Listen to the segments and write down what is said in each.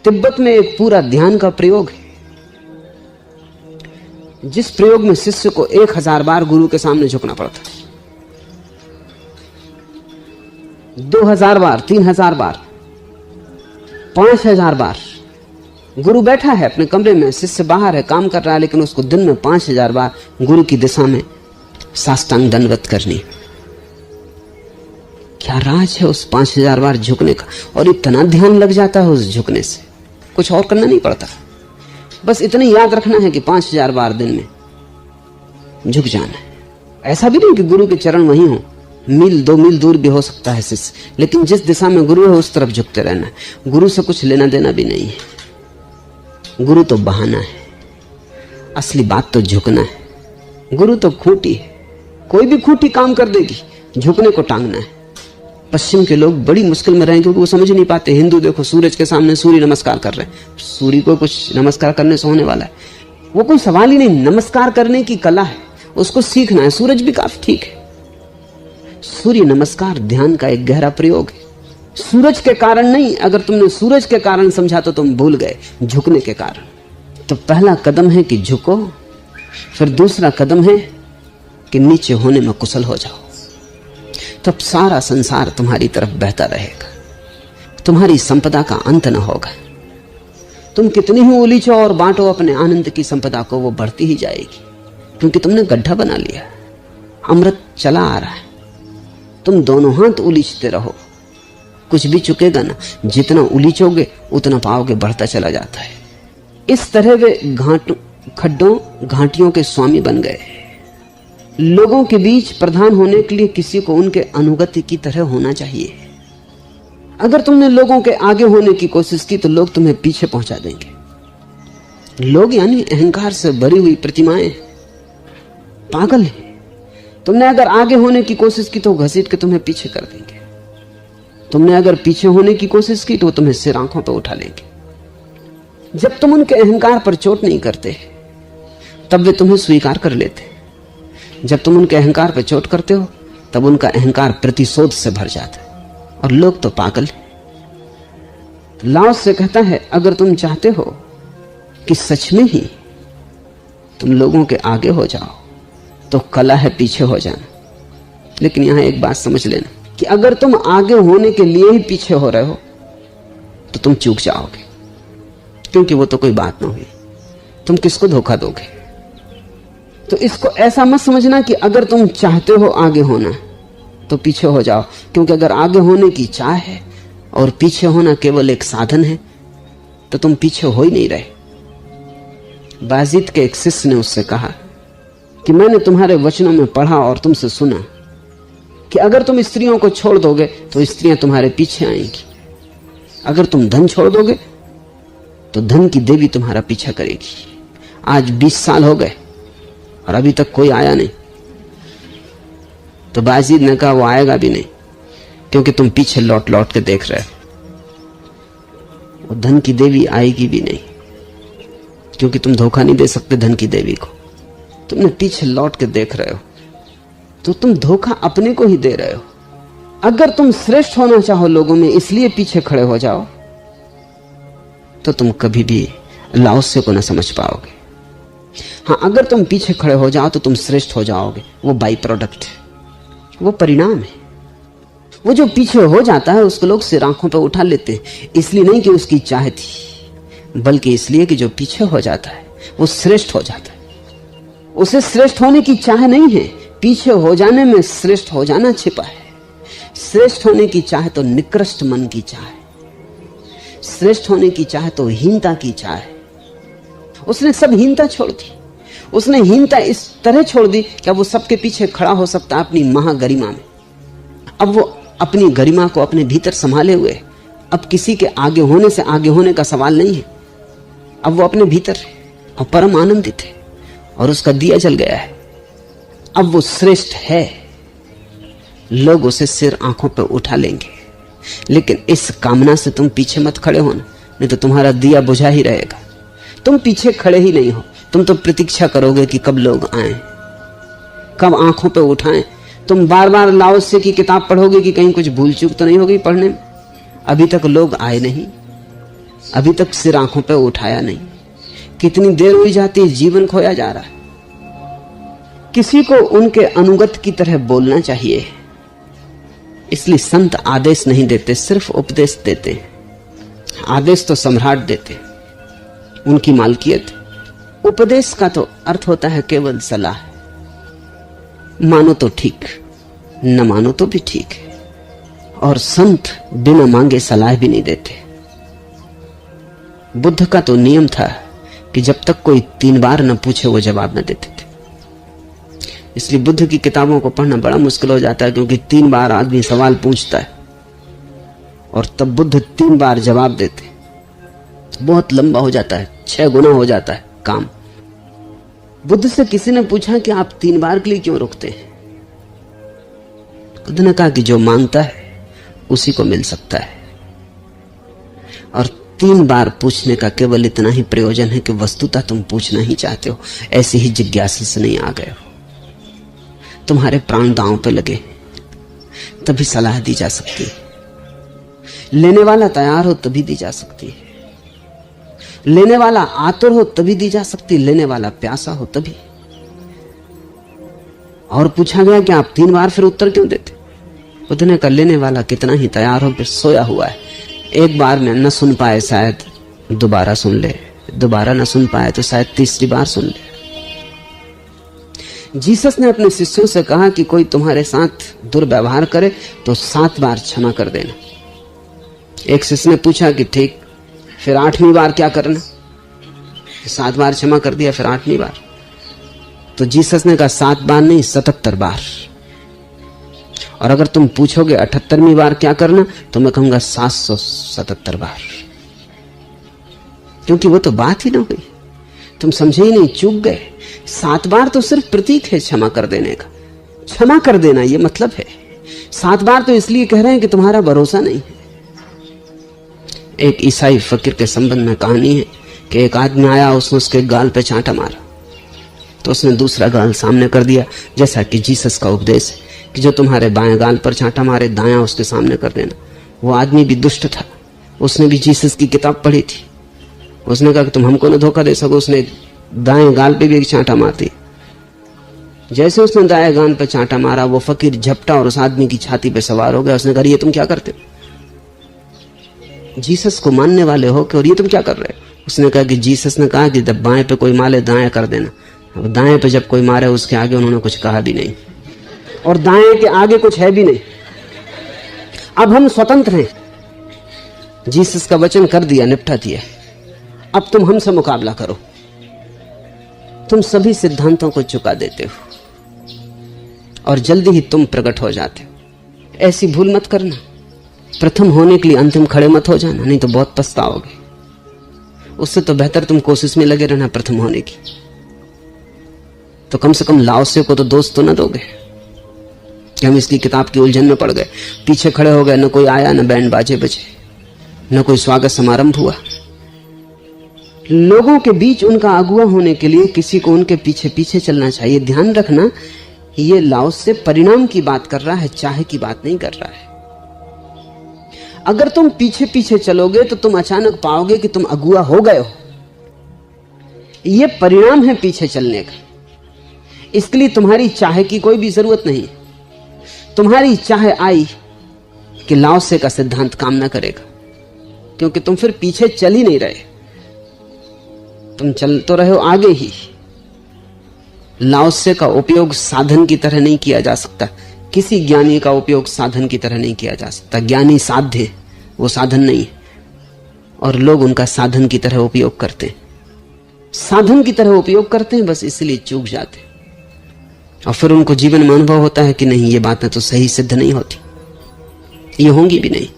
तिब्बत में एक पूरा ध्यान का प्रयोग है, जिस प्रयोग में शिष्य को 1000 बार गुरु के सामने झुकना पड़ता है, 2000 बार, 3000 बार, 5000 बार। गुरु बैठा है अपने कमरे में, शिष्य बाहर है, काम कर रहा है, लेकिन उसको दिन में 5000 बार गुरु की दिशा में साष्टांग दंडवत करनी। क्या राज है उस 5000 बार झुकने का? और इतना ध्यान लग जाता है उस झुकने से, कुछ और करना नहीं पड़ता, बस इतना याद रखना है कि 5000 बार दिन में झुक जाना है। ऐसा भी नहीं कि गुरु के चरण वहीं हो, मील 2 मील दूर भी हो सकता है शिष्य, लेकिन जिस दिशा में गुरु है उस तरफ झुकते रहना है। गुरु से कुछ लेना देना भी नहीं है, गुरु तो बहाना है, असली बात तो झुकना है। गुरु तो खूंटी है, कोई भी खूंटी काम कर देगी, झुकने को टांगना है। पश्चिम के लोग बड़ी मुश्किल में रहेंगे क्योंकि वो समझ नहीं पाते। हिंदू देखो सूरज के सामने सूर्य नमस्कार कर रहे हैं, सूर्य को कुछ नमस्कार करने से होने वाला है? वो कोई सवाल ही नहीं। नमस्कार करने की कला है, उसको सीखना है। सूरज भी काफी ठीक है। सूर्य नमस्कार ध्यान का एक गहरा प्रयोग है, सूरज के कारण नहीं। अगर तुमने सूरज के कारण समझा तो तुम भूल गए झुकने के कारण। तो पहला कदम है कि झुको, फिर दूसरा कदम है कि नीचे होने में कुशल हो जाओ। तब सारा संसार तुम्हारी तरफ बहता रहेगा, तुम्हारी संपदा का अंत न होगा। तुम कितनी ही उलीचो और बांटो अपने आनंद की संपदा को, वो बढ़ती ही जाएगी, क्योंकि तुमने गड्ढा बना लिया। अमृत चला आ रहा है, तुम दोनों हाथ उलीचते रहो, कुछ भी चुकेगा ना। जितना उलीचोगे उतना पाओगे बढ़ता चला जाता है। इस तरह वे खड्डों घाटियों के स्वामी बन गए। लोगों के बीच प्रधान होने के लिए किसी को उनके अनुगत्य की तरह होना चाहिए। अगर तुमने लोगों के आगे होने की कोशिश की तो लोग तुम्हें पीछे पहुंचा देंगे। लोग यानी अहंकार से भरी हुई प्रतिमाएं, पागल है। तुमने अगर आगे होने की कोशिश की तो घसीट के तुम्हें पीछे कर देंगे। तुमने अगर पीछे होने की कोशिश की तो तुम्हें सिर आंखों पर उठा लेंगे। जब तुम उनके अहंकार पर चोट नहीं करते तब वे तुम्हें स्वीकार कर लेते। जब तुम उनके अहंकार पर चोट करते हो तब उनका अहंकार प्रतिशोध से भर जाता है। और लोग तो पागल हैं। लाओ से कहता है, अगर तुम चाहते हो कि सच में ही तुम लोगों के आगे हो जाओ तो कला है पीछे हो जाना। लेकिन यहां एक बात समझ लेना कि अगर तुम आगे होने के लिए ही पीछे हो रहे हो तो तुम चूक जाओगे, क्योंकि वो तो कोई बात ना हुई। तुम किसको धोखा दोगे? तो इसको ऐसा मत समझना कि अगर तुम चाहते हो आगे होना तो पीछे हो जाओ, क्योंकि अगर आगे होने की चाह है और पीछे होना केवल एक साधन है तो तुम पीछे हो ही नहीं रहे। बाजिद के एक शिष्य ने उससे कहा कि मैंने तुम्हारे वचनों में पढ़ा और तुमसे सुना कि अगर तुम स्त्रियों को छोड़ दोगे तो स्त्रियां तुम्हारे पीछे आएंगी, अगर तुम धन छोड़ दोगे तो धन की देवी तुम्हारा पीछा करेगी। आज 20 साल हो गए और अभी तक कोई आया नहीं। तो बाजिद ने कहा वो आएगा भी नहीं, क्योंकि तुम पीछे लौट लौट के देख रहे हो। वो धन की देवी आएगी भी नहीं, क्योंकि तुम धोखा नहीं दे सकते धन की देवी को। तुमने पीछे लौट के देख रहे हो तो तुम धोखा अपने को ही दे रहे हो। अगर तुम श्रेष्ठ होना चाहो लोगों में इसलिए पीछे खड़े हो जाओ तो तुम कभी भी लाओसे को ना समझ पाओगे। हाँ, अगर तुम पीछे खड़े हो जाओ तो तुम श्रेष्ठ हो जाओगे। वो बाई प्रोडक्ट है, वो परिणाम है। वो जो पीछे हो जाता है उसको लोग सिर आंखों पर उठा लेते हैं, इसलिए नहीं कि उसकी चाह थी, बल्कि इसलिए कि जो पीछे हो जाता है वो श्रेष्ठ हो जाता है। उसे श्रेष्ठ होने की चाह नहीं है, पीछे हो जाने में श्रेष्ठ हो जाना छिपा है। श्रेष्ठ होने की चाह तो निकृष्ट मन की चाह है, श्रेष्ठ होने की चाह तो हीनता की चाह है। उसने सब हीनता छोड़ दी। उसने हीनता इस तरह छोड़ दी कि अब वो सबके पीछे खड़ा हो सकता अपनी महागरिमा में। अब वो अपनी गरिमा को अपने भीतर संभाले हुए, अब किसी के आगे होने से आगे होने का सवाल नहीं है। अब वो अपने भीतर है और परम आनंदित है और उसका दिया जल गया है। अब वो श्रेष्ठ है, लोग उसे सिर आंखों पर उठा लेंगे। लेकिन इस कामना से तुम पीछे मत खड़े होना, नहीं तो तुम्हारा दिया बुझा ही रहेगा। तुम पीछे खड़े ही नहीं हो, तुम तो प्रतीक्षा करोगे कि कब लोग आए, कब आंखों पे उठाएं। तुम बार बार लाओसे की किताब पढ़ोगे कि कहीं कुछ भूल चूक तो नहीं होगी पढ़ने में। अभी तक लोग आए नहीं, अभी तक सिर आंखों पे उठाया नहीं। कितनी देर हुई जाती है, जीवन खोया जा रहा है। किसी को उनके अनुगत की तरह बोलना चाहिए, इसलिए संत आदेश नहीं देते, सिर्फ उपदेश देते हैं। आदेश तो सम्राट देते, उनकी मालकियत। उपदेश का तो अर्थ होता है केवल सलाह। मानो तो ठीक, न मानो तो भी ठीक है। और संत बिना मांगे सलाह भी नहीं देते। बुद्ध का तो नियम था कि जब तक कोई 3 बार न पूछे वो जवाब न देते थे। इसलिए बुद्ध की किताबों को पढ़ना बड़ा मुश्किल हो जाता है, क्योंकि 3 बार आदमी सवाल पूछता है और तब बुद्ध 3 बार जवाब देते। बहुत लंबा हो जाता है, 6 गुना हो जाता है काम। बुद्ध से किसी ने पूछा कि आप 3 बार के लिए क्यों रुकते हैं? बुद्ध ने कहा कि जो मांगता है उसी को मिल सकता है। और 3 बार पूछने का केवल इतना ही प्रयोजन है कि वस्तुतः तुम पूछना ही चाहते हो, ऐसी ही जिज्ञासा से नहीं आ गए हो। तुम्हारे प्राण दांव पे लगे, तभी सलाह दी जा सकती है। लेने वाला तैयार हो तभी दी जा सकती है। लेने वाला आतुर हो तभी दी जा सकती है, लेने वाला प्यासा हो तभी। और पूछा गया कि आप 3 बार फिर उत्तर क्यों देते? बुद्ध ने कहा लेने वाला कितना ही तैयार हो फिर सोया हुआ है। एक बार में न सुन पाए, शायद दोबारा सुन ले, दोबारा न सुन पाए तो शायद तीसरी बार सुन ले। जीसस ने अपने शिष्यों से कहा कि कोई तुम्हारे साथ दुर्व्यवहार करे तो 7 बार क्षमा कर देना। एक शिष्य ने पूछा कि ठीक, फिर 8वीं बार क्या करना? 7 बार क्षमा कर दिया, फिर 8वीं बार। तो जीसस ने कहा 7 बार नहीं, 77 बार। और अगर तुम पूछोगे 78वीं बार क्या करना, तो मैं कहूंगा 777 बार, क्योंकि वो तो बात ही ना हुई। तुम समझे ही नहीं, चूक गए। 7 बार तो सिर्फ प्रतीक है क्षमा कर देने का। क्षमा कर देना ये मतलब है। 7 बार तो इसलिए कह रहे हैं कि तुम्हारा भरोसा नहीं है। एक ईसाई फकीर के संबंध में कहानी है कि एक आदमी आया, उसने उसके गाल पे चांटा मारा, तो उसने दूसरा गाल सामने कर दिया, जैसा कि जीसस का उपदेश है कि जो तुम्हारे बाएं गाल पर चांटा मारे दायां उसके सामने कर देना। वो आदमी भी दुष्ट था, उसने भी जीसस की किताब पढ़ी थी। उसने कहा कि तुम हमको न धोखा दे सको। उसने दाएं गाल पे भी एक चांटा मार दी। जैसे उसने दाएं गाल पे चांटा मारा, वो फकीर झपटा और उस आदमी की छाती पे सवार हो गया। उसने कहा ये तुम क्या करते हो? जीसस को मानने वाले हो कि और ये तुम क्या कर रहे हो? उसने कहा कि जीसस ने कहा कि जब बाएं पे कोई मारे दाएं कर देना। अब दाएं पे जब कोई मारे उसके आगे उन्होंने कुछ कहा भी नहीं, और दाएं के आगे कुछ है भी नहीं। अब हम स्वतंत्र हैं, जीसस का वचन कर दिया, निपटा दिया। अब तुम हमसे मुकाबला करो। तुम सभी सिद्धांतों को चुका देते हो और जल्दी ही तुम प्रकट हो जाते हो। ऐसी भूल मत करना। प्रथम होने के लिए अंतिम खड़े मत हो जाना, नहीं तो बहुत पछताओगे। उससे तो बेहतर तुम कोशिश में लगे रहना प्रथम होने की। तो कम से कम लाओसे को तो दोस्त तो ना दोगे कि हम इसकी किताब की उलझन में पड़ गए, पीछे खड़े हो गए, न कोई आया, न बैंड बाजे बजे, न कोई स्वागत समारंभ हुआ। लोगों के बीच उनका अगुआ होने के लिए किसी को उनके पीछे पीछे चलना चाहिए। ध्यान रखना, ये लाओसे परिणाम की बात कर रहा है, चाहे की बात नहीं कर रहा है। अगर तुम पीछे पीछे चलोगे तो तुम अचानक पाओगे कि तुम अगुआ हो गए हो। ये परिणाम है पीछे चलने का। इसके लिए तुम्हारी चाहे की कोई भी जरूरत नहीं। तुम्हारी चाहे आई कि लाओसे का सिद्धांत काम ना करेगा, क्योंकि तुम फिर पीछे चल ही नहीं रहे, तुम चल तो रहे हो आगे ही। लाओसे का उपयोग साधन की तरह नहीं किया जा सकता। किसी ज्ञानी का उपयोग साधन की तरह नहीं किया जा सकता। ज्ञानी साध्य है, वो साधन नहीं है, और लोग उनका साधन की तरह उपयोग करते हैं। साधन की तरह उपयोग करते हैं, बस इसलिए चूक जाते हैं। और फिर उनको जीवन में अनुभव होता है कि नहीं, ये बातें तो सही सिद्ध नहीं होती, ये होंगी भी नहीं।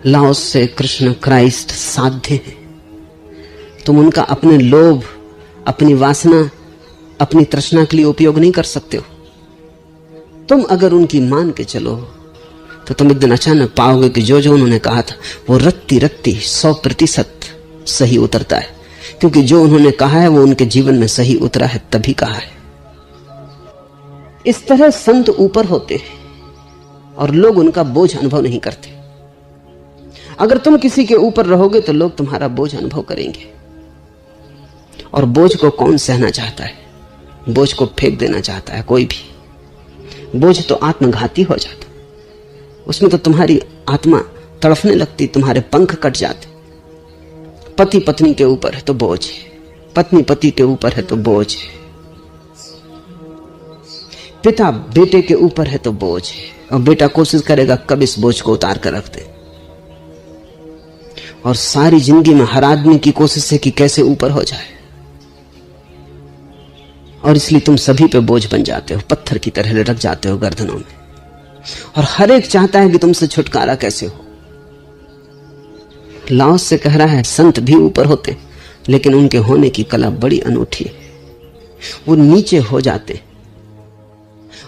लाओसे, कृष्ण, क्राइस्ट साध्य है। तुम उनका अपने लोभ, अपनी वासना, अपनी तृष्णा के लिए उपयोग नहीं कर सकते हो। तुम अगर उनकी मान के चलो तो तुम एक दिन अचानक पाओगे कि जो जो उन्होंने कहा था वो रत्ती रत्ती 100% सही उतरता है, क्योंकि जो उन्होंने कहा है वो उनके जीवन में सही उतरा है, तभी कहा है। इस तरह संत ऊपर होते हैं और लोग उनका बोझ अनुभव नहीं करते। अगर तुम किसी के ऊपर रहोगे तो लोग तुम्हारा बोझ अनुभव करेंगे, और बोझ को कौन सहना चाहता है? बोझ को फेंक देना चाहता है कोई भी। बोझ तो आत्मघाती हो जाता, उसमें तो तुम्हारी आत्मा तड़फने लगती, तुम्हारे पंख कट जाते। पति पत्नी के ऊपर है तो बोझ है, पत्नी पति के ऊपर है तो बोझ है, पिता बेटे के ऊपर है तो बोझ है, और बेटा कोशिश करेगा कब इस बोझ को उतार कर रख दे। और सारी जिंदगी में हर आदमी की कोशिश है कि कैसे ऊपर हो जाए, और इसलिए तुम सभी पे बोझ बन जाते हो, पत्थर की तरह लटक जाते हो गर्दनों में, और हर एक चाहता है कि तुमसे छुटकारा कैसे हो। लाओस से कह रहा है संत भी ऊपर होते, लेकिन उनके होने की कला बड़ी अनूठी है। वो नीचे हो जाते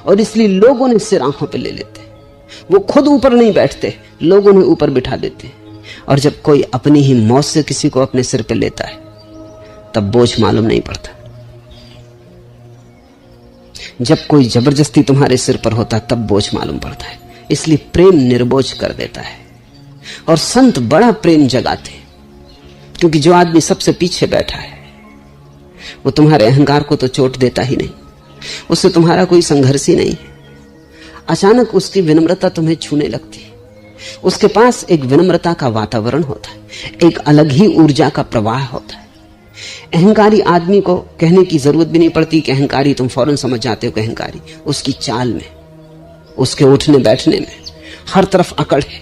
और इसलिए लोगों ने सिर आंखों पे ले लेते। वो खुद ऊपर नहीं बैठते, लोगों ने ऊपर बिठा देते। और जब कोई अपनी ही मौत से किसी को अपने सिर पे लेता है तब बोझ मालूम नहीं पड़ता। जब कोई जबरदस्ती तुम्हारे सिर पर होता तब बोझ मालूम पड़ता है। इसलिए प्रेम निर्बोझ कर देता है, और संत बड़ा प्रेम जगाते, क्योंकि जो आदमी सबसे पीछे बैठा है वो तुम्हारे अहंकार को तो चोट देता ही नहीं, उससे तुम्हारा कोई संघर्ष ही नहीं है। अचानक उसकी विनम्रता तुम्हें छूने लगती, उसके पास एक विनम्रता का वातावरण होता है, एक अलग ही ऊर्जा का प्रवाह होता है। अहंकारी आदमी को कहने की जरूरत भी नहीं पड़ती कि अहंकारी, तुम फौरन समझ जाते हो कि अहंकारी। उसकी चाल में, उसके उठने बैठने में हर तरफ अकड़ है,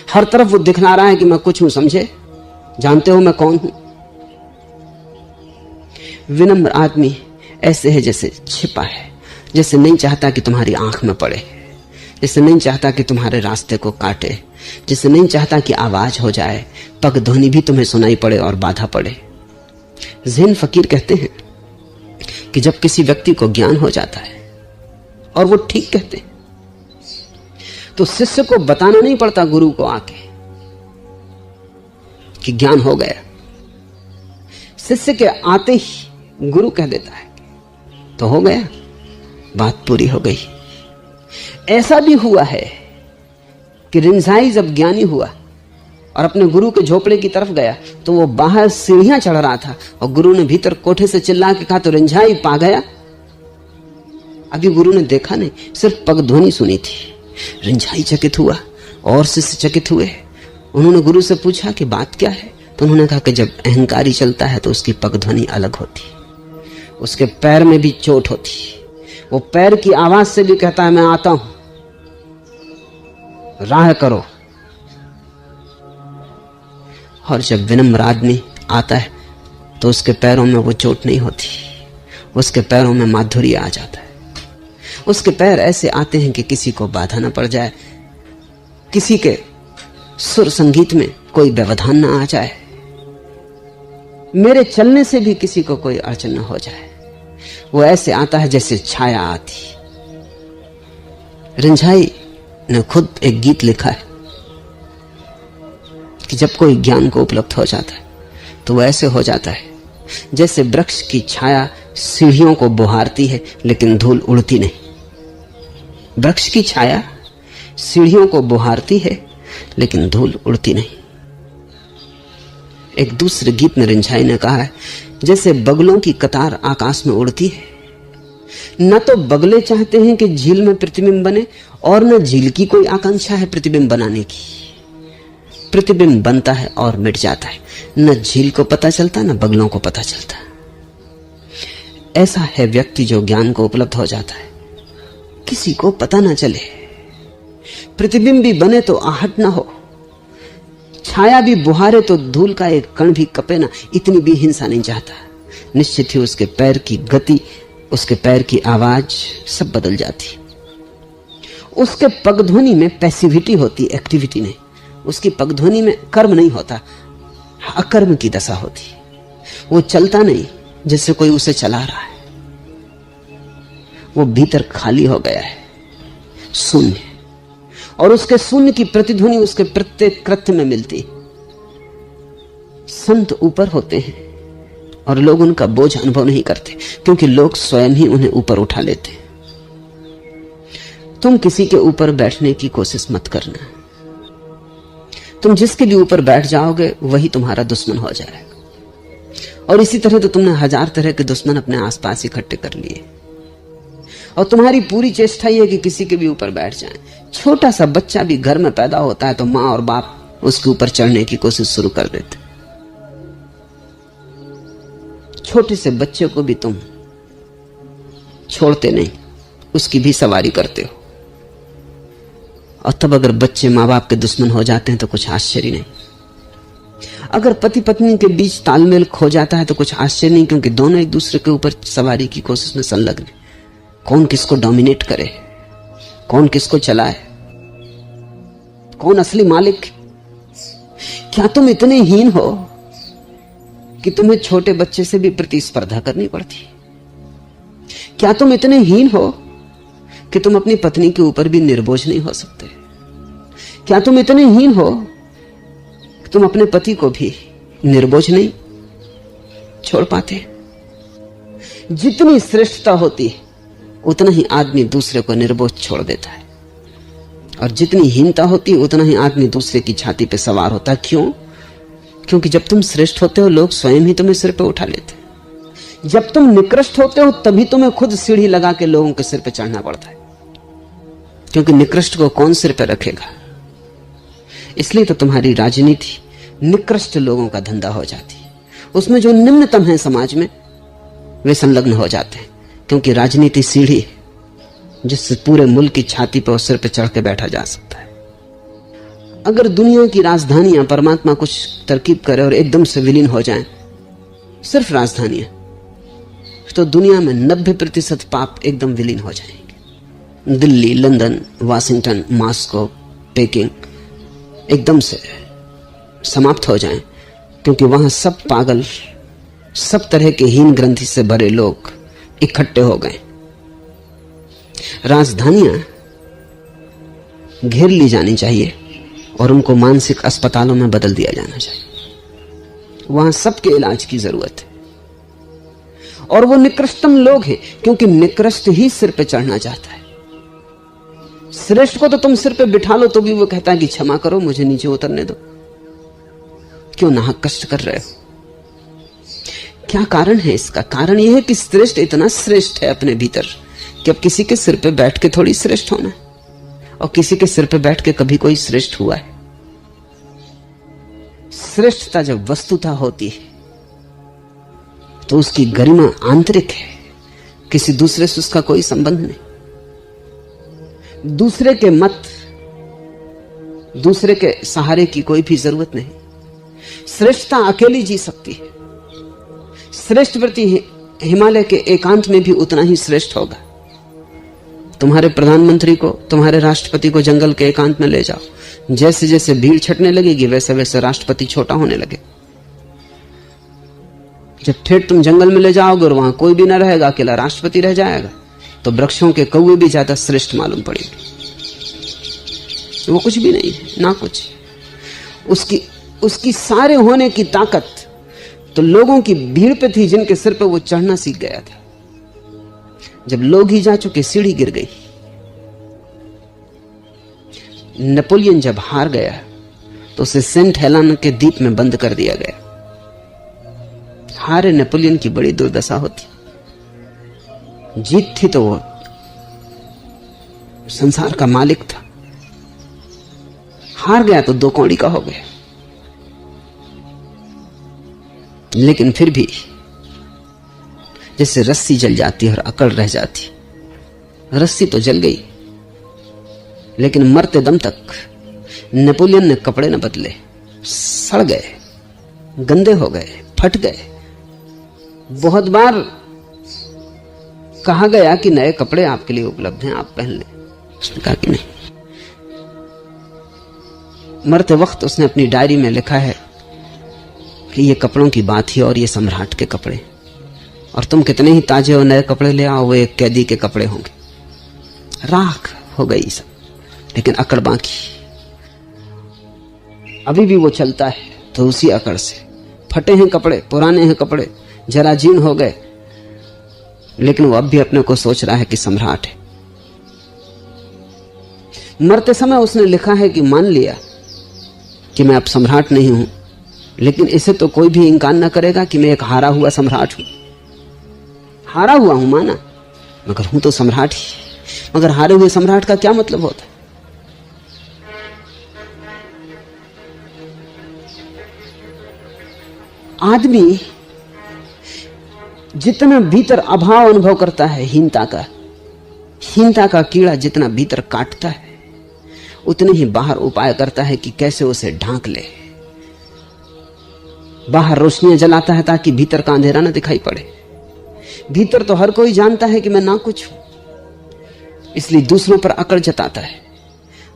हर तरफ वो दिखला रहा है कि मैं कुछ हूं, समझे, जानते हो मैं कौन हूं। विनम्र आदमी ऐसे है जैसे छिपा है, जैसे नहीं चाहता कि तुम्हारी आंख में पड़े, जैसे नहीं चाहता कि तुम्हारे रास्ते को काटे, जैसे नहीं चाहता कि आवाज हो जाए, पग ध्वनि भी तुम्हें सुनाई पड़े और बाधा पड़े। ज़ैन फकीर कहते हैं कि जब किसी व्यक्ति को ज्ञान हो जाता है, और वो ठीक कहते हैं, तो शिष्य को बताना नहीं पड़ता गुरु को आके कि ज्ञान हो गया। शिष्य के आते ही गुरु कह देता है तो हो गया, बात पूरी हो गई। ऐसा भी हुआ है कि रिंझाई जब ज्ञानी हुआ और अपने गुरु के झोपड़े की तरफ गया तो वो बाहर सीढ़ियां चढ़ रहा था, और गुरु ने भीतर कोठे से चिल्ला के कहा तो रिंझाई पा गया। अभी गुरु ने देखा नहीं, सिर्फ पग ध्वनि सुनी थी। रिंझाई चकित हुआ और शिष्य चकित हुए। उन्होंने गुरु से पूछा कि बात क्या है, तो उन्होंने कहा कि जब अहंकारी चलता है तो उसकी पग ध्वनि अलग होती, उसके पैर में भी चोट होती, वो पैर की आवाज से भी कहता है मैं आता हूं, राह करो। और जब विनम्र आदमी आता है तो उसके पैरों में वो चोट नहीं होती, उसके पैरों में माधुर्य आ जाता है। उसके पैर ऐसे आते हैं कि किसी को बाधा न पड़ जाए, किसी के सुर संगीत में कोई व्यवधान न आ जाए, मेरे चलने से भी किसी को कोई अड़चन न हो जाए। वो ऐसे आता है जैसे छाया आती। रिंझाई ने खुद एक गीत लिखा है कि जब कोई ज्ञान को उपलब्ध हो जाता है तो वो ऐसे हो जाता है जैसे वृक्ष की छाया सीढ़ियों को बुहारती है लेकिन धूल उड़ती नहीं। वृक्ष की छाया सीढ़ियों को बुहारती है लेकिन धूल उड़ती नहीं। एक दूसरे गीत में रिंझाई ने कहा है जैसे बगलों की कतार आकाश में उड़ती है, न तो बगले चाहते हैं कि झील में प्रतिबिंब बने और न झील की कोई आकांक्षा है प्रतिबिंब बनाने की। प्रतिबिंब बनता है और मिट जाता है, न झील को पता चलता न बगलों को पता चलता। ऐसा है व्यक्ति जो ज्ञान को उपलब्ध हो जाता है, किसी को पता ना चले, प्रतिबिंब भी बने तो आहट ना हो, छाया भी बुहारे तो धूल का एक कण भी कपे ना, इतनी भी हिंसा नहीं चाहता। निश्चित ही उसके पैर की गति, उसके पैर की आवाज सब बदल जाती। उसके पगध्वनि में पैसिविटी होती, एक्टिविटी नहीं। उसकी पगध्वनि में कर्म नहीं होता, अकर्म की दशा होती। वो चलता नहीं जैसे कोई उसे चला रहा है, वो भीतर खाली हो गया है, शून्य। और उसके शून्य की प्रतिध्वनि उसके प्रत्येक कृत्य में मिलती। संत ऊपर होते हैं और लोग उनका बोझ अनुभव नहीं करते, क्योंकि लोग स्वयं ही उन्हें ऊपर उठा लेते। तुम किसी के ऊपर बैठने की कोशिश मत करना, तुम जिसके भी ऊपर बैठ जाओगे वही तुम्हारा दुश्मन हो जाएगा। और इसी तरह तो तुमने 1000 तरह के दुश्मन अपने आसपास इकट्ठे कर लिए, और तुम्हारी पूरी चेष्टा ये है कि किसी के भी ऊपर बैठ जाएं। छोटा सा बच्चा भी घर में पैदा होता है तो माँ और बाप उसके ऊपर चढ़ने की कोशिश शुरू कर देते। छोटे से बच्चे को भी तुम छोड़ते नहीं, उसकी भी सवारी करते हो। और तब अगर बच्चे माँ बाप के दुश्मन हो जाते हैं तो कुछ आश्चर्य नहीं। अगर पति पत्नी के बीच तालमेल खो जाता है तो कुछ आश्चर्य नहीं, क्योंकि दोनों एक दूसरे के ऊपर सवारी की कोशिश में संलग्न। कौन किसको डोमिनेट करे, कौन किसको चलाए, कौन असली मालिक। क्या तुम इतने हीन हो कि तुम्हें छोटे बच्चे से भी प्रतिस्पर्धा करनी पड़ती? क्या तुम इतने हीन हो कि तुम अपनी पत्नी के ऊपर भी निर्बोझ नहीं हो सकते? क्या तुम इतने हीन हो कि तुम अपने पति को भी निर्बोझ नहीं छोड़ पाते? जितनी श्रेष्ठता होती है उतना ही आदमी दूसरे को निर्बोझ छोड़ देता है, और जितनी हीनता होती है उतना ही आदमी दूसरे की छाती पे सवार होता है। क्यों? क्योंकि जब तुम श्रेष्ठ होते हो लोग स्वयं ही तुम्हें सिर पे उठा लेते। जब तुम निकृष्ट होते हो तभी तुम्हें खुद सीढ़ी लगा के लोगों के सिर पे चढ़ना पड़ता है, क्योंकि निकृष्ट को कौन सिर पे रखेगा। इसलिए तो तुम्हारी राजनीति निकृष्ट लोगों का धंधा हो जाती है। उसमें जो निम्नतम है समाज में वे संलग्न हो जाते हैं, क्योंकि राजनीति सीढ़ी है जिससे पूरे मुल्क की छाती पर और सिर पे चढ़ के बैठा जा सकता है। अगर दुनिया की राजधानियां परमात्मा कुछ तरकीब करे और एकदम से विलीन हो जाएं, सिर्फ राजधानियां, तो दुनिया में 90% पाप एकदम विलीन हो जाएंगे। Delhi, London, Washington, Moscow, packing एकदम से समाप्त हो जाएं, क्योंकि वहां सब पागल, सब तरह के हीन ग्रंथि से भरे लोग इकट्ठे हो गए। राजधानियां घेर ली जानी चाहिए और उनको मानसिक अस्पतालों में बदल दिया जाना चाहिए। वहां सबके इलाज की जरूरत है, और वो निकृष्टतम लोग हैं, क्योंकि निकृष्ट ही सिर पे चढ़ना चाहता है। श्रेष्ठ को तो तुम सिर पे बिठा लो तो भी वो कहता है कि क्षमा करो, मुझे नीचे उतरने दो। क्यों नाहक कष्ट कर रहे हो? क्या कारण है इसका? कारण यह है कि श्रेष्ठ इतना श्रेष्ठ है अपने भीतर कि अब किसी के सिर पे बैठ के थोड़ी श्रेष्ठ होना है, और किसी के सिर पे बैठ के कभी कोई श्रेष्ठ हुआ है? श्रेष्ठता जब वस्तुता होती है तो उसकी गरिमा आंतरिक है, किसी दूसरे से उसका कोई संबंध नहीं। दूसरे के मत, दूसरे के सहारे की कोई भी जरूरत नहीं। श्रेष्ठता अकेली जी सकती है। श्रेष्ठ व्यक्ति हिमालय के एकांत में भी उतना ही श्रेष्ठ होगा। तुम्हारे प्रधानमंत्री को, तुम्हारे राष्ट्रपति को जंगल के एकांत में ले जाओ, जैसे जैसे भीड़ छटने लगेगी वैसे वैसे राष्ट्रपति छोटा होने लगे। जब ठेठ तुम जंगल में ले जाओगे और वहां कोई भी ना रहेगा, अकेला राष्ट्रपति रह जाएगा, तो वृक्षों के कौवे भी ज्यादा श्रेष्ठ मालूम पड़ेंगे। वो कुछ भी नहीं है, ना कुछ। उसकी सारे होने की ताकत तो लोगों की भीड़ पे थी जिनके सिर पे वो चढ़ना सीख गया था। जब लोग ही जा चुके, सीढ़ी गिर गई। नेपोलियन जब हार गया तो उसे सेंट हेलेना के द्वीप में बंद कर दिया गया। हारे नेपोलियन की बड़ी दुर्दशा होती। जीत थी तो वो संसार का मालिक था, हार गया तो 2 कौड़ी का हो गया। लेकिन फिर भी जैसे रस्सी जल जाती है और अकड़ रह जाती। रस्सी तो जल गई, लेकिन मरते दम तक नेपोलियन ने कपड़े न बदले, सड़ गए, गंदे हो गए, फट गए। बहुत बार कहा गया कि नए कपड़े आपके लिए उपलब्ध हैं, आप पहन लें। उसने कहा कि नहीं। मरते वक्त उसने अपनी डायरी में लिखा है कि ये कपड़ों की बात ही और ये सम्राट के कपड़े, और तुम कितने ही ताजे और नए कपड़े ले आओ वो एक कैदी के कपड़े होंगे। राख हो गई सब, लेकिन अकड़ बाकी। अभी भी वो चलता है तो उसी अकड़ से। फटे हैं कपड़े, पुराने हैं कपड़े, जरा जीर्ण हो गए, लेकिन वो अब भी अपने को सोच रहा है कि सम्राट है। मरते समय उसने लिखा है कि मान लिया कि मैं अब सम्राट नहीं हूं, लेकिन इसे तो कोई भी इंकार न करेगा कि मैं एक हारा हुआ सम्राट हूं। हारा हुआ हूं माना, मगर हूं तो सम्राट ही। मगर हारे हुए सम्राट का क्या मतलब होता है? आदमी जितना भीतर अभाव अनुभव करता है हीनता का कीड़ा जितना भीतर काटता है, उतने ही बाहर उपाय करता है कि कैसे उसे ढांक ले। बाहर रोशनियां जलाता है ताकि भीतर का अंधेरा न दिखाई पड़े। भीतर तो हर कोई जानता है कि मैं ना कुछ हूं, इसलिए दूसरों पर अकड़ जताता है।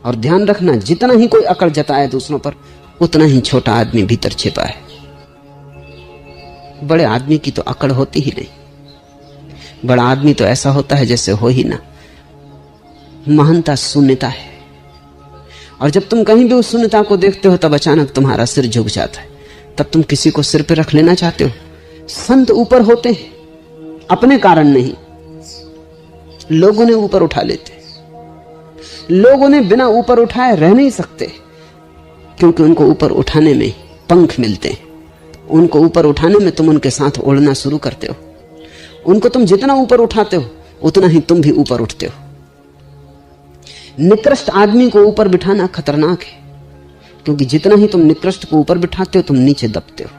और ध्यान रखना, जितना ही कोई अकड़ जताए दूसरों पर, उतना ही छोटा आदमी भीतर छिपा है। बड़े आदमी की तो अकड़ होती ही नहीं। बड़ा आदमी तो ऐसा होता है जैसे हो ही ना। महानता शून्यता है, और जब तुम कहीं भी उस शून्यता को देखते हो तब अचानक तुम्हारा सिर झुक जाता है। तब तुम किसी को सिर पे रख लेना चाहते हो। संत ऊपर होते हैं अपने कारण नहीं, लोगों ने ऊपर उठा लेते। लोगों ने बिना ऊपर उठाए रह नहीं सकते, क्योंकि उनको ऊपर उठाने में पंख मिलते हैं। उनको ऊपर उठाने में तुम उनके साथ उड़ना शुरू करते हो। उनको तुम जितना ऊपर उठाते हो उतना ही तुम भी ऊपर उठते हो। निकृष्ट आदमी को ऊपर बिठाना खतरनाक है, क्योंकि जितना ही तुम निकृष्ट को ऊपर बिठाते हो तुम नीचे दबते हो,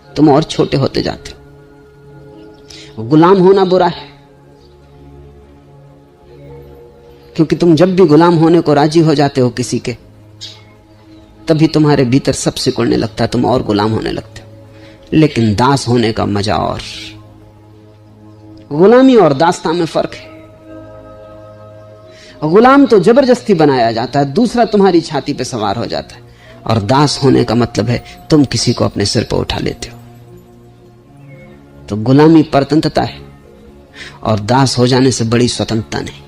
तुम और छोटे होते जाते हो। गुलाम होना बुरा है, क्योंकि तुम जब भी गुलाम होने को राजी हो जाते हो किसी के, तभी तुम्हारे भीतर सब सिकुड़ने लगता है, तुम और गुलाम होने लगते हो। लेकिन दास होने का मजा और। गुलामी और दासता में फर्क है। गुलाम तो जबरदस्ती बनाया जाता है, दूसरा तुम्हारी छाती पे सवार हो जाता है। और दास होने का मतलब है तुम किसी को अपने सिर पर उठा लेते हो। तो गुलामी परतंत्रता है, और दास हो जाने से बड़ी स्वतंत्रता नहीं।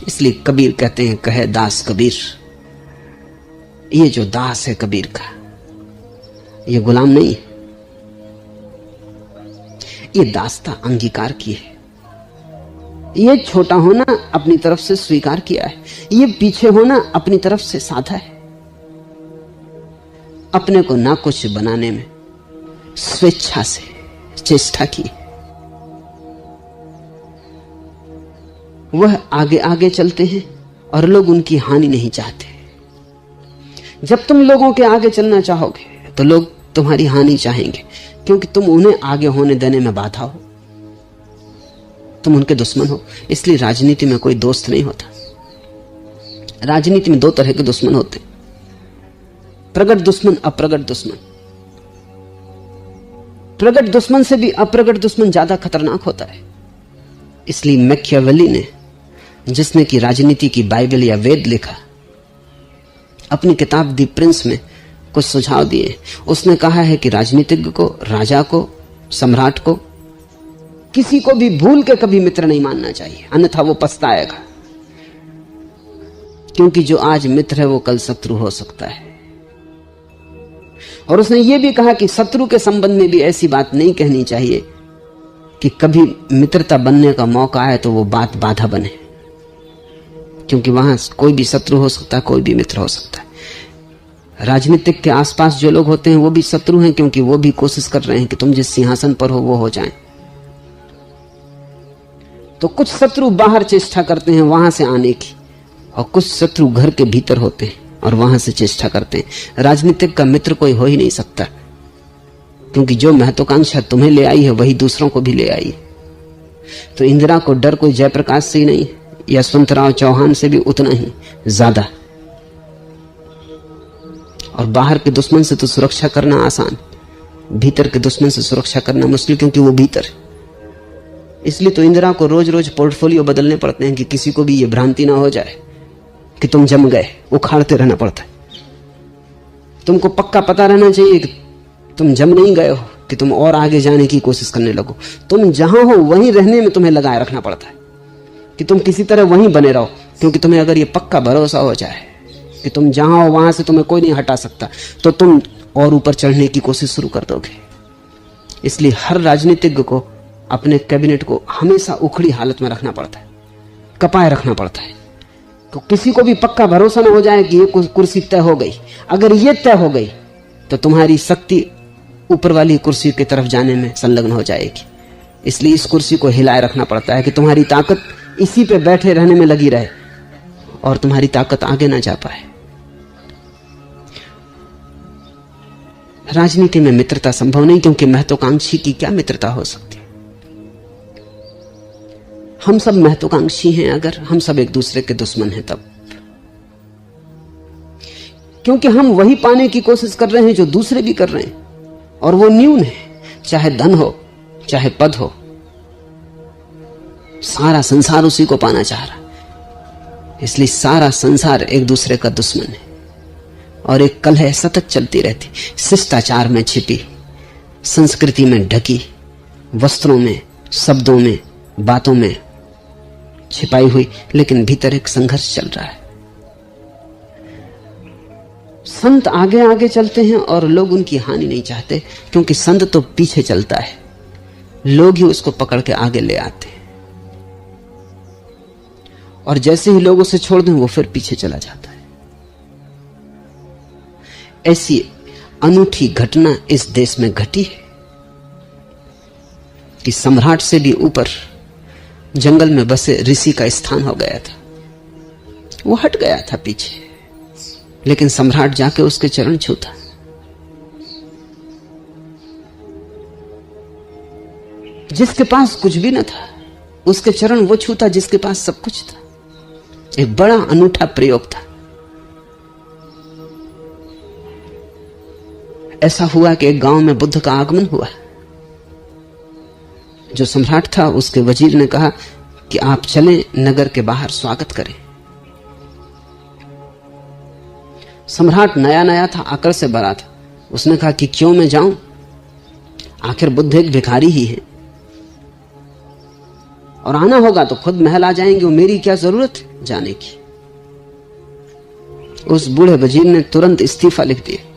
इसलिए कबीर कहते हैं, कहे दास कबीर। ये जो दास है कबीर का, ये गुलाम नहीं है, ये दासता अंगीकार की है। ये छोटा होना अपनी तरफ से स्वीकार किया है, ये पीछे होना अपनी तरफ से साधा है। अपने को ना कुछ बनाने में स्वेच्छा से चेष्टा की। वह आगे आगे चलते हैं और लोग उनकी हानि नहीं चाहते। जब तुम लोगों के आगे चलना चाहोगे तो लोग तुम्हारी हानि चाहेंगे, क्योंकि तुम उन्हें आगे होने देने में बाधा हो, तुम उनके दुश्मन हो। इसलिए राजनीति में कोई दोस्त नहीं होता। राजनीति में दो तरह के दुश्मन होते हैं, प्रगट दुश्मन, अप्रगट दुश्मन। प्रगट दुश्मन से भी अप्रगट दुश्मन ज्यादा खतरनाक होता है। इसलिए मैकियावेली ने, जिसने कि राजनीति की बाइबल या वेद लिखा, अपनी किताब दी प्रिंस में कुछ सुझाव दिए। उसने कहा है कि राजनीतिज्ञ को, राजा को, सम्राट को, किसी को भी भूल के कभी मित्र नहीं मानना चाहिए, अन्यथा वो पछताएगा। क्योंकि जो आज मित्र है वो कल शत्रु हो सकता है। और उसने ये भी कहा कि शत्रु के संबंध में भी ऐसी बात नहीं कहनी चाहिए कि कभी मित्रता बनने का मौका आए तो वो बात बाधा बने, क्योंकि वहां कोई भी शत्रु हो सकता है, कोई भी मित्र हो सकता है। राजनीतिक के आसपास जो लोग होते हैं वो भी शत्रु हैं, क्योंकि वो भी कोशिश कर रहे हैं कि तुम जिस सिंहासन पर हो वो हो जाएं। तो कुछ शत्रु बाहर चेष्टा करते हैं वहां से आने की, और कुछ शत्रु घर के भीतर होते हैं और वहां से चेष्टा करते हैं। राजनीतिक का मित्र कोई हो ही नहीं सकता, क्योंकि जो महत्वाकांक्षा तुम्हें ले आई है वही दूसरों को भी ले आई है। तो इंदिरा को डर कोई जयप्रकाश से ही नहीं, यशवंतराव चौहान से भी उतना ही ज्यादा। और बाहर के दुश्मन से तो सुरक्षा करना आसान, भीतर के दुश्मन से सुरक्षा करना मुश्किल, क्योंकि वो भीतर है। इसलिए तो इंदिरा को रोज रोज पोर्टफोलियो बदलने पड़ते हैं कि किसी को भी ये भ्रांति ना हो जाए कि तुम जम गए। उखाड़ते रहना पड़ता है। तुमको पक्का पता रहना चाहिए कि तुम जम नहीं गए हो, कि तुम और आगे जाने की कोशिश करने लगो। तुम जहां हो वहीं रहने में तुम्हें लगाए रखना पड़ता है, कि तुम किसी तरह वहीं बने रहो, क्योंकि तुम्हें अगर ये पक्का भरोसा हो जाए कि तुम जहां हो वहां से तुम्हें कोई नहीं हटा सकता, तो तुम और ऊपर चढ़ने की कोशिश शुरू कर दोगे। इसलिए हर राजनीतिज्ञ को अपने कैबिनेट को हमेशा उखड़ी हालत में रखना पड़ता है, कपाए रखना पड़ता है, तो किसी को भी पक्का भरोसा न हो जाए कि ये कुर्सी तय हो गई। अगर ये तय हो गई तो तुम्हारी शक्ति ऊपर वाली कुर्सी की तरफ जाने में संलग्न हो जाएगी। इसलिए इस कुर्सी को हिलाए रखना पड़ता है कि तुम्हारी ताकत इसी पे बैठे रहने में लगी रहे और तुम्हारी ताकत आगे ना जा पाए। राजनीति में मित्रता संभव नहीं, क्योंकि महत्वाकांक्षी की क्या मित्रता हो सकती। हम सब महत्वाकांक्षी हैं अगर हम सब एक दूसरे के दुश्मन हैं तब, क्योंकि हम वही पाने की कोशिश कर रहे हैं जो दूसरे भी कर रहे हैं, और वो न्यून है, चाहे धन हो चाहे पद हो। सारा संसार उसी को पाना चाह रहा है, इसलिए सारा संसार एक दूसरे का दुश्मन है और एक कलह सतत चलती रहती, शिष्टाचार में छिपी, संस्कृति में ढकी, वस्त्रों में, शब्दों में, बातों में छिपाई हुई, लेकिन भीतर एक संघर्ष चल रहा है। संत आगे आगे चलते हैं और लोग उनकी हानि नहीं चाहते, क्योंकि संत तो पीछे चलता है, लोग ही उसको पकड़ के आगे ले आते हैं, और जैसे ही लोग उसे छोड़ दें वो फिर पीछे चला जाता है। ऐसी अनूठी घटना इस देश में घटी है कि सम्राट से भी ऊपर जंगल में बसे ऋषि का स्थान हो गया था। वो हट गया था पीछे, लेकिन सम्राट जाके उसके चरण छूता। जिसके पास कुछ भी न था उसके चरण वो छूता जिसके पास सब कुछ था। एक बड़ा अनूठा प्रयोग था। ऐसा हुआ कि एक गांव में बुद्ध का आगमन हुआ। जो सम्राट था उसके वजीर ने कहा कि आप चलें, नगर के बाहर स्वागत करें। सम्राट नया नया था, अकड़ से भरा था। उसने कहा कि क्यों मैं जाऊं, आखिर बुद्ध एक भिखारी ही है, और आना होगा तो खुद महल आ जाएंगे, वो मेरी क्या जरूरत है जाने की। उस बूढ़े वजीर ने तुरंत इस्तीफा लिख दिया।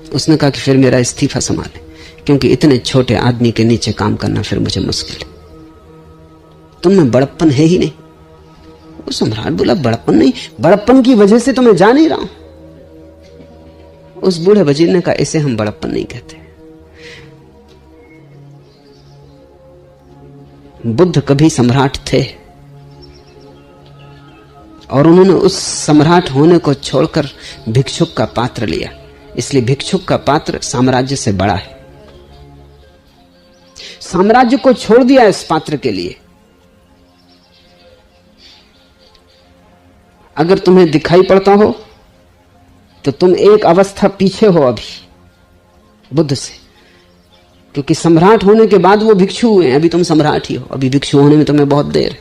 उसने कहा कि फिर मेरा इस्तीफा संभाले, क्योंकि इतने छोटे आदमी के नीचे काम करना फिर मुझे मुश्किल है। तुम में बड़प्पन है ही नहीं। वो सम्राट बोला बड़प्पन नहीं, बड़प्पन की वजह से तो मैं जा नहीं रहा हूं। उस बूढ़े वजीर ने कहा इसे हम बड़प्पन नहीं कहते। बुद्ध कभी सम्राट थे और उन्होंने उस सम्राट होने को छोड़कर भिक्षुक का पात्र लिया, इसलिए भिक्षुक का पात्र साम्राज्य से बड़ा है। साम्राज्य को छोड़ दिया इस पात्र के लिए। अगर तुम्हें दिखाई पड़ता हो तो तुम एक अवस्था पीछे हो अभी बुद्ध से, क्योंकि सम्राट होने के बाद वो भिक्षु हुए, अभी तुम सम्राट ही हो। अभी भिक्षु होने में तुम्हें बहुत देर है,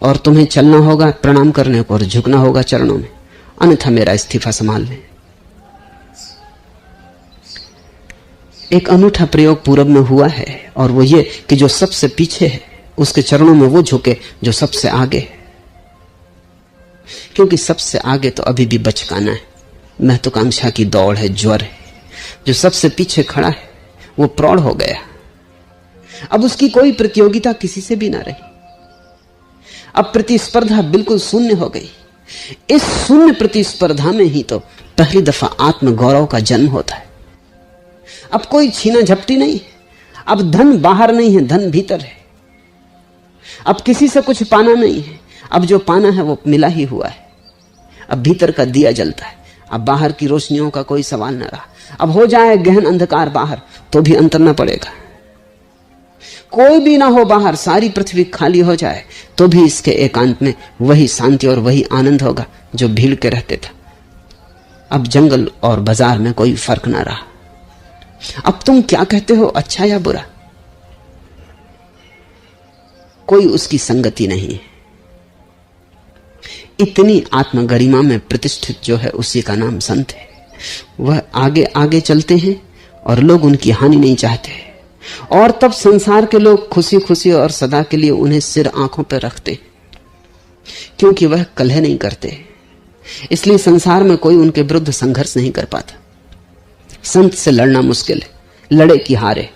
और तुम्हें चलना होगा प्रणाम करने को और झुकना होगा चरणों में, अन्यथा मेरा इस्तीफा संभाल लें। एक अनूठा प्रयोग पूरब में हुआ है, और वो ये कि जो सबसे पीछे है उसके चरणों में वो झुके जो सबसे आगे है, क्योंकि सबसे आगे तो अभी भी बचकाना है, महत्वाकांक्षा की दौड़ है, ज्वर है। जो सबसे पीछे खड़ा है वो प्रौढ़ हो गया, अब उसकी कोई प्रतियोगिता किसी से भी ना रही, अब प्रतिस्पर्धा बिल्कुल शून्य हो गई। इस शून्य प्रतिस्पर्धा में ही तो पहली दफा आत्म गौरव का जन्म होता है। अब कोई छीना झपटी नहीं है, अब धन बाहर नहीं है, धन भीतर है। अब किसी से कुछ पाना नहीं है, अब जो पाना है वो मिला ही हुआ है। अब भीतर का दिया जलता है, अब बाहर की रोशनियों का कोई सवाल न रहा। अब हो जाए गहन अंधकार बाहर तो भी अंतर न पड़ेगा, कोई भी ना हो बाहर, सारी पृथ्वी खाली हो जाए तो भी इसके एकांत में वही शांति और वही आनंद होगा जो भीड़ के रहते था। अब जंगल और बाजार में कोई फर्क ना रहा। अब तुम क्या कहते हो, अच्छा या बुरा, कोई उसकी संगति नहीं है। इतनी आत्मगरिमा में प्रतिष्ठित जो है उसी का नाम संत है। वह आगे आगे चलते हैं और लोग उनकी हानि नहीं चाहते, और तब संसार के लोग खुशी खुशी और सदा के लिए उन्हें सिर आंखों पर रखते, क्योंकि वह कलह नहीं करते। इसलिए संसार में कोई उनके विरुद्ध संघर्ष नहीं कर पाता। संत से लड़ना मुश्किल है, लड़े कि हारे।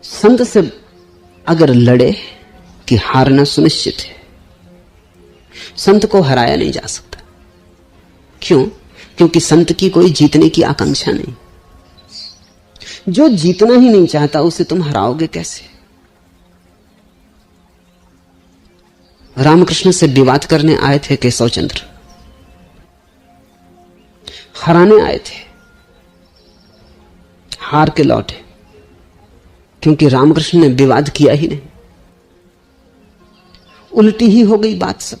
संत से अगर लड़े कि हारना सुनिश्चित है। संत को हराया नहीं जा सकता। क्यों? क्योंकि संत की कोई जीतने की आकांक्षा नहीं। जो जीतना ही नहीं चाहता उसे तुम हराओगे कैसे? रामकृष्ण से विवाद करने आए थे केशव चंद्र, हराने आए थे, हार के लौटे, क्योंकि रामकृष्ण ने विवाद किया ही नहीं। उल्टी ही हो गई बात सब।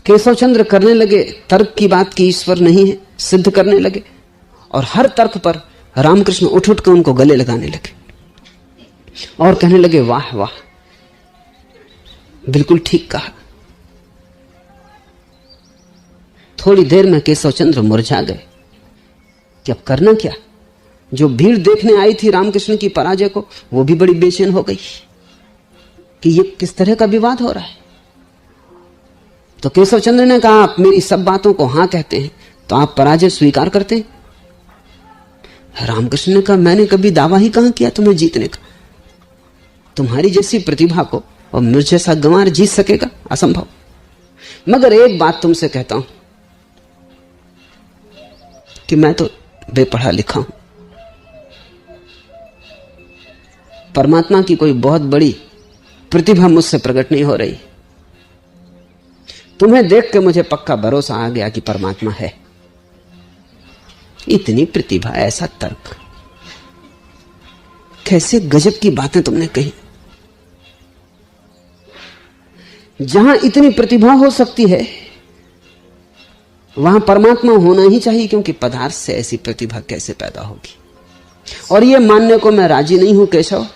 केशव चंद्र करने लगे तर्क की बात कि ईश्वर नहीं है, सिद्ध करने लगे, और हर तर्क पर रामकृष्ण उठ उठ कर उनको गले लगाने लगे और कहने लगे वाह वाह, बिल्कुल ठीक कहा। थोड़ी देर में केशव चंद्र मुरझा गए कि अब करना क्या। जो भीड़ देखने आई थी रामकृष्ण की पराजय को, वो भी बड़ी बेचैन हो गई कि ये किस तरह का विवाद हो रहा है। तो केशव चंद्र ने कहा, आप मेरी सब बातों को हां कहते हैं तो आप पराजय स्वीकार करते हैं? रामकृष्ण ने कहा, मैंने कभी दावा ही कहां किया तुम्हें जीतने का। तुम्हारी जैसी प्रतिभा को और मुझ जैसा गंवार जीत सकेगा? असंभव। मगर एक बात तुमसे कहता हूं कि मैं तो बेपढ़ा लिखा हूं। परमात्मा की कोई बहुत बड़ी प्रतिभा मुझसे प्रकट नहीं हो रही। तुम्हें देख के मुझे पक्का भरोसा आ गया कि परमात्मा है। इतनी प्रतिभा, ऐसा तर्क, कैसे गजब की बातें तुमने कही। जहां इतनी प्रतिभा हो सकती है वहां परमात्मा होना ही चाहिए, क्योंकि पदार्थ से ऐसी प्रतिभा कैसे पैदा होगी। और यह मानने को मैं राजी नहीं हूं केशव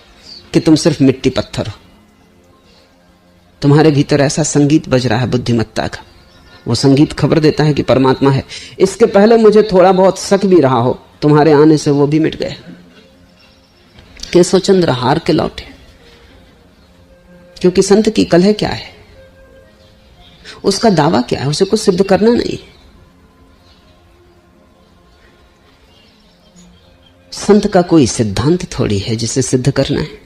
कि तुम सिर्फ मिट्टी पत्थर हो। तुम्हारे भीतर ऐसा संगीत बज रहा है बुद्धिमत्ता का, वो संगीत खबर देता है कि परमात्मा है। इसके पहले मुझे थोड़ा बहुत शक भी रहा हो, तुम्हारे आने से वो भी मिट गया। केशव चंद्र हार के लौटे, क्योंकि संत की कलह क्या है, उसका दावा क्या है, उसे कुछ सिद्ध करना नहीं। संत का कोई सिद्धांत थोड़ी है जिसे सिद्ध करना है,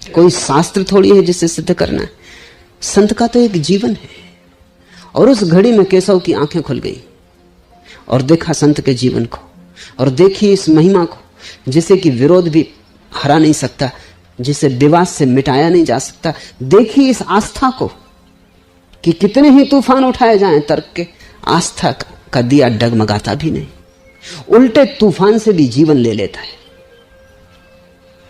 कोई शास्त्र थोड़ी है जिसे सिद्ध करना है। संत का तो एक जीवन है। और उस घड़ी में केशव की आंखें खुल गई और देखा संत के जीवन को, और देखी इस महिमा को जिसे कि विरोध भी हरा नहीं सकता, जिसे विवाद से मिटाया नहीं जा सकता। देखी इस आस्था को कि कितने ही तूफान उठाए जाएं तर्क के, आस्था का दिया डगमगाता भी नहीं, उल्टे तूफान से भी जीवन ले लेता है।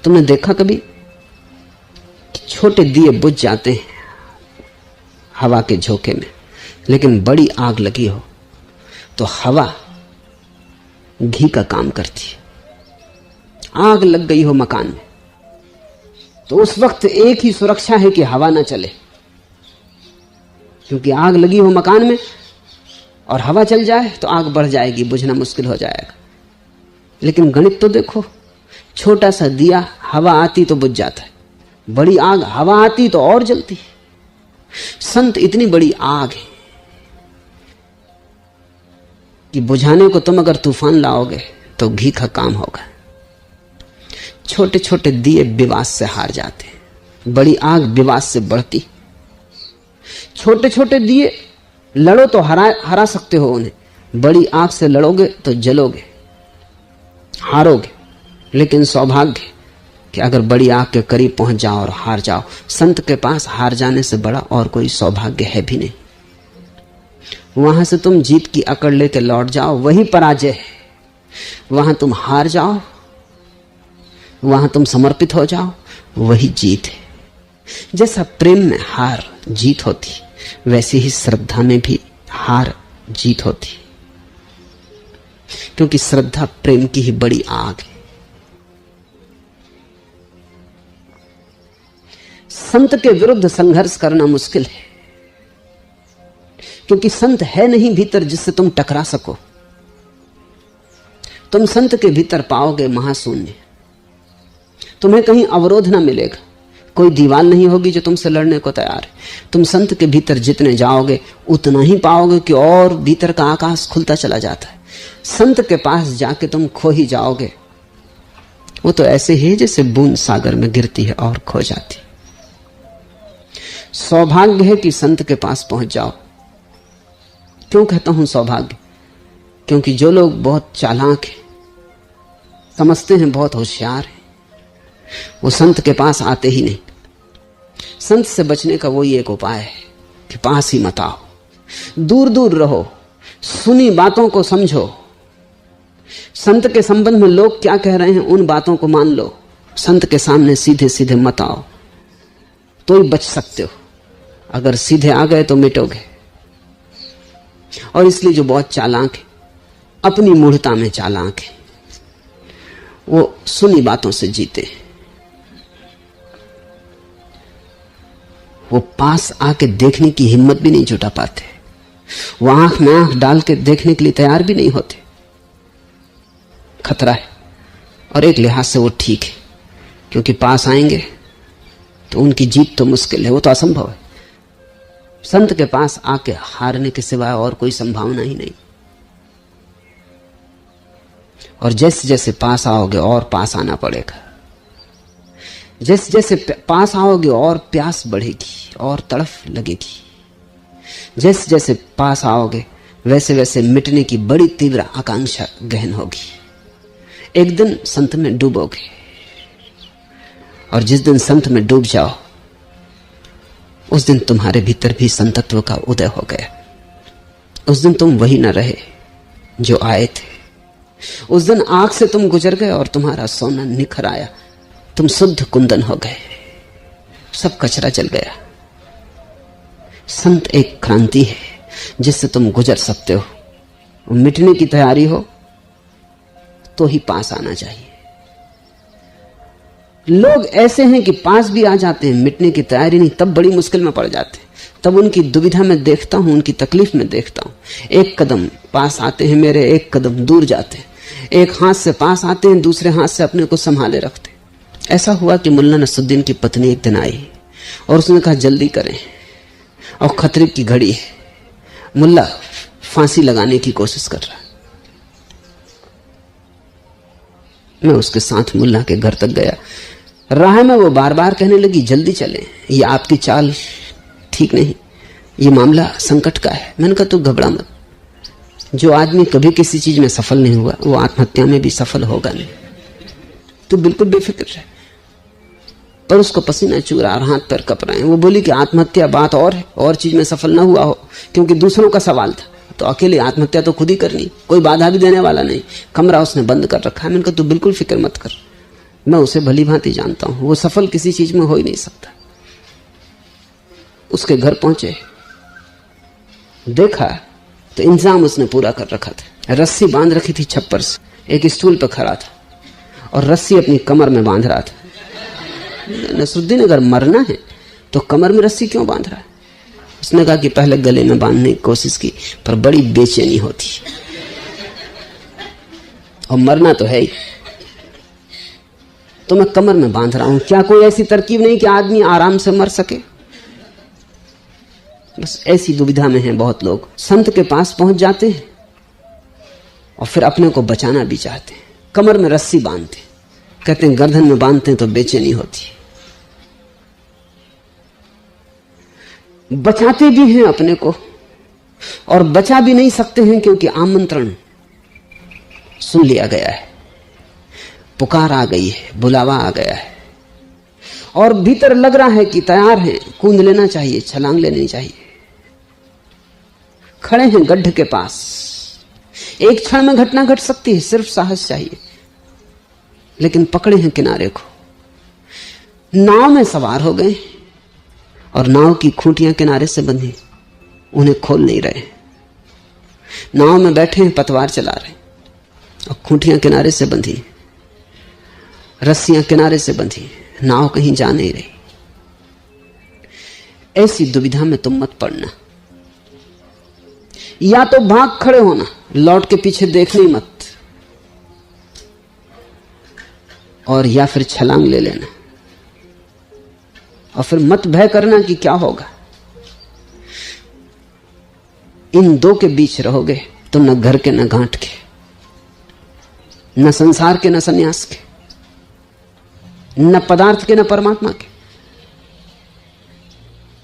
तुमने देखा कभी कि छोटे दिए बुझ जाते हैं हवा के झोंके में, लेकिन बड़ी आग लगी हो तो हवा घी का काम करती है। आग लग गई हो मकान में तो उस वक्त एक ही सुरक्षा है कि हवा ना चले, क्योंकि आग लगी हो मकान में और हवा चल जाए तो आग बढ़ जाएगी, बुझना मुश्किल हो जाएगा। लेकिन गणित तो देखो, छोटा सा दिया हवा आती तो बुझ जाता है, बड़ी आग हवा आती तो और जलती है। संत इतनी बड़ी आग है कि बुझाने को तुम अगर तूफान लाओगे तो घी का काम होगा। छोटे छोटे दिए विवाद से हार जाते हैं, बड़ी आग विवाद से बढ़ती। छोटे छोटे दिए लड़ो तो हरा सकते हो उन्हें, बड़ी आग से लड़ोगे तो जलोगे, हारोगे। लेकिन सौभाग्य कि अगर बड़ी आग के करीब पहुंच जाओ और हार जाओ। संत के पास हार जाने से बड़ा और कोई सौभाग्य है भी नहीं। वहां से तुम जीत की अकड़ लेके लौट जाओ, वही पराजय है। वहां तुम हार जाओ, वहां तुम समर्पित हो जाओ, वही जीत है। जैसा प्रेम में हार जीत होती, वैसे ही श्रद्धा में भी हार जीत होती, क्योंकि श्रद्धा प्रेम की ही बड़ी आग है। संत के विरुद्ध संघर्ष करना मुश्किल है, क्योंकि संत है नहीं भीतर जिससे तुम टकरा सको। तुम संत के भीतर पाओगे महाशून्य, तुम्हें कहीं अवरोध ना मिलेगा, कोई दीवार नहीं होगी जो तुमसे लड़ने को तैयार है। तुम संत के भीतर जितने जाओगे उतना ही पाओगे कि और भीतर का आकाश खुलता चला जाता है। संत के पास जाके तुम खो ही जाओगे। वो तो ऐसे ही जैसे बूंद सागर में गिरती है और खो जाती। सौभाग्य है कि संत के पास पहुंच जाओ। क्यों कहता हूं सौभाग्य? क्योंकि जो लोग बहुत चालाक हैं, समझते हैं बहुत होशियार हैं, वो संत के पास आते ही नहीं। संत से बचने का वही एक उपाय है कि पास ही मत आओ, दूर दूर रहो, सुनी बातों को समझो। संत के संबंध में लोग क्या कह रहे हैं उन बातों को मान लो। संत के सामने सीधे सीधे मत आओ, तो ही बच सकते हो। अगर सीधे आ गए तो मिटोगे। और इसलिए जो बहुत चालाक है, अपनी मूढ़ता में चालाक है, वो सुनी बातों से जीते। वो पास आके देखने की हिम्मत भी नहीं जुटा पाते, वो आंख में आंख डाल के देखने के लिए तैयार भी नहीं होते। खतरा है। और एक लिहाज से वो ठीक है, क्योंकि पास आएंगे तो उनकी जीत तो मुश्किल है, वो तो असंभव है। संत के पास आके हारने के सिवाय और कोई संभावना ही नहीं। और जैसे जैसे पास आओगे और पास आना पड़ेगा, जैसे जैसे पास आओगे और प्यास बढ़ेगी और तड़फ लगेगी। जैसे जैसे पास आओगे वैसे वैसे मिटने की बड़ी तीव्र आकांक्षा गहन होगी। एक दिन संत में डूबोगे, और जिस दिन संत में डूब जाओ उस दिन तुम्हारे भीतर भी संतत्व का उदय हो गया। उस दिन तुम वही न रहे जो आए थे। उस दिन आंख से तुम गुजर गए और तुम्हारा सोना निखर आया। तुम शुद्ध कुंदन हो गए, सब कचरा जल गया। संत एक क्रांति है जिससे तुम गुजर सकते हो। मिटने की तैयारी हो तो ही पास आना चाहिए। लोग ऐसे हैं कि पास भी आ जाते हैं, मिटने की तैयारी नहीं, तब बड़ी मुश्किल में पड़ जाते हैं। तब उनकी दुविधा में देखता हूं, उनकी तकलीफ में देखता हूं। एक कदम पास आते हैं मेरे, एक कदम दूर जाते हैं। एक हाथ से पास आते हैं, दूसरे हाथ से अपने को संभाले रखते। ऐसा हुआ कि मुल्ला नसरुद्दीन की पत्नी एक दिन आई और उसने कहा जल्दी करें, और खतरे की घड़ी है। मुल्ला फांसी लगाने की कोशिश कर रहा है। मैं उसके साथ मुल्ला के घर तक गया। राह में वो बार बार कहने लगी जल्दी चलें, ये आपकी चाल ठीक नहीं, ये मामला संकट का है। मैंने कहा तू घबरा मत, जो आदमी कभी किसी चीज में सफल नहीं हुआ वो आत्महत्या में भी सफल होगा नहीं। तू बिल्कुल बेफिक्र रहे। पर उसको पसीना चू रहा, हाथ पैर कप रहे हैं। वो बोली कि आत्महत्या बात और है, और चीज में सफल ना हुआ हो, क्योंकि दूसरों का सवाल था। तो अकेले आत्महत्या तो खुद ही करनी, कोई बाधा भी देने वाला नहीं। कमरा उसने बंद कर रखा है। मैंने कहा तू बिल्कुल फिक्र मत कर, मैं उसे भली भांति जानता हूं, वो सफल किसी चीज में हो ही नहीं सकता। उसके घर पहुंचे, देखा तो इंतजाम उसने पूरा कर रखा था। रस्सी बांध रखी थी छप्पर से, एक स्टूल पर खड़ा था और रस्सी अपनी कमर में बांध रहा था। नसरुद्दीन अगर मरना है तो कमर में रस्सी क्यों बांध रहा है? उसने कहा कि पहले गले में बांधने की कोशिश की पर बड़ी बेचैनी होती, और मरना तो है ही, तो मैं कमर में बांध रहा हूं। क्या कोई ऐसी तरकीब नहीं कि आदमी आराम से मर सके? बस ऐसी दुविधा में हैं बहुत लोग। संत के पास पहुंच जाते हैं और फिर अपने को बचाना भी चाहते हैं, कमर में रस्सी बांधते, कहते हैं गर्दन में बांधते हैं तो बेचैनी होती। बचाते भी हैं अपने को और बचा भी नहीं सकते हैं, क्योंकि आमंत्रण सुन लिया गया है, पुकार आ गई है, बुलावा आ गया है, और भीतर लग रहा है कि तैयार हैं, कूद लेना चाहिए, छलांग लेनी चाहिए। खड़े हैं गड्ढे के पास, एक क्षण में घटना घट सकती है, सिर्फ साहस चाहिए। लेकिन पकड़े हैं किनारे को, नाव में सवार हो गए और नाव की खूंटियां किनारे से बंधी, उन्हें खोल नहीं रहे। नाव में बैठे हैं, पतवार चला रहे और खूंटियां किनारे से बंधी, रस्सियां किनारे से बंधी, नाव कहीं जा नहीं रही। ऐसी दुविधा में तुम मत पड़ना। या तो भाग खड़े होना, लौट के पीछे देखना ही मत, और या फिर छलांग ले लेना, और फिर मत भय करना कि क्या होगा। इन दो के बीच रहोगे तो न घर के न गांठ के, न संसार के न सन्यास के, न पदार्थ के न परमात्मा के।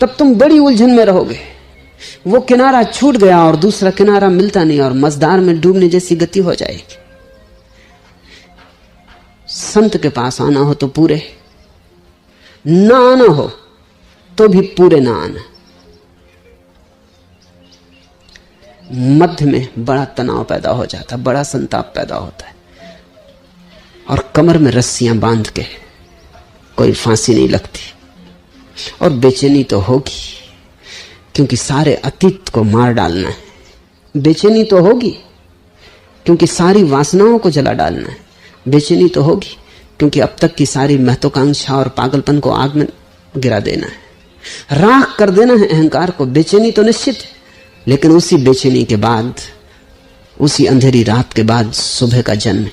तब तुम बड़ी उलझन में रहोगे। वो किनारा छूट गया और दूसरा किनारा मिलता नहीं, और मझधार में डूबने जैसी गति हो जाएगी। संत के पास आना हो तो पूरे, ना आना हो तो भी पूरे ना आना। मध्य में बड़ा तनाव पैदा हो जाता, बड़ा संताप पैदा होता है, और कमर में रस्सियां बांध के कोई फांसी नहीं लगती। और बेचैनी तो होगी, क्योंकि सारे अतीत को मार डालना है। बेचैनी तो होगी क्योंकि सारी वासनाओं को जला डालना है। बेचैनी तो होगी क्योंकि अब तक की सारी महत्वाकांक्षा और पागलपन को आग में गिरा देना है, राख कर देना है अहंकार को। बेचैनी तो निश्चित है, लेकिन उसी बेचैनी के बाद, उसी अंधेरी रात के बाद सुबह का जन्म है।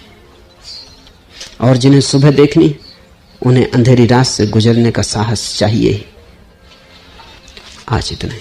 और जिन्हें सुबह देखनी, उन्हें अंधेरी रात से गुजरने का साहस चाहिए ही। आज इतना ही।